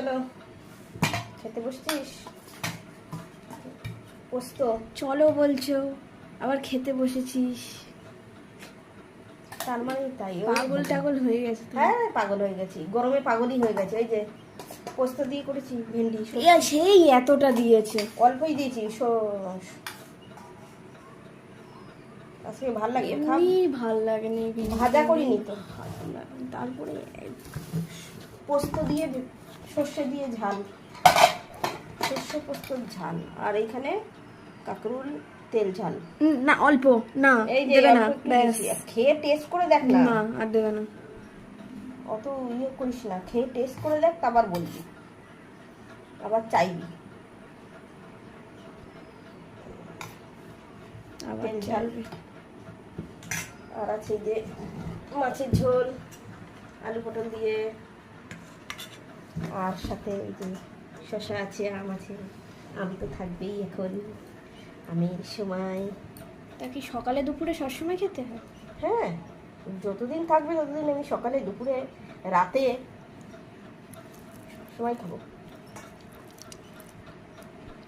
চলো খেতে বসছিস? পোস্ত চলো বলছো, আবার খেতে বসেছিস। তার মানে তাই পাগল টাগল হয়ে গেছে তো। হ্যাঁ পাগল হয়ে গেছি, গরমে পাগলই হয়ে গেছে। এই যে পোস্ত দিয়ে করেছি, ভেন্ডি সেই এতটা দিয়েছে। অল্পই দিয়েছি। আজকে ভাল লাগে এমনি ভাল লাগেনি, ভাজা করিনি তো। তারপরে পোস্ত দিয়ে সর্ষে দিয়ে ঝাল, সর্ষে পোস্তর ঝাল। আর এইখানে কাঁকরুল তেল ঝাল। না অল্প না, এই যে দেবে না, অল্প একটু ব্যাস। দিয়েছি। খেয়ে টেস্ট করে দেখ না। না আর দেবে না। অত ইয়ে করিস না, খেয়ে টেস্ট করে দেখ, আবার বলবি, আবার চাইবি। আবার তেল ঝাল। আর আছে যে মাছের ঝোল, আলু পটল দিয়ে, আর সাথে এই যে শসা আছে, আম আছে। আম তো থাকবেই এখন আমের সময়। তা কি সকালে দুপুরে সবসময় খেতে হয়? হ্যাঁ, যতদিন থাকবে ততদিন আমি সকালে দুপুরে রাতে সবসময় খাবো।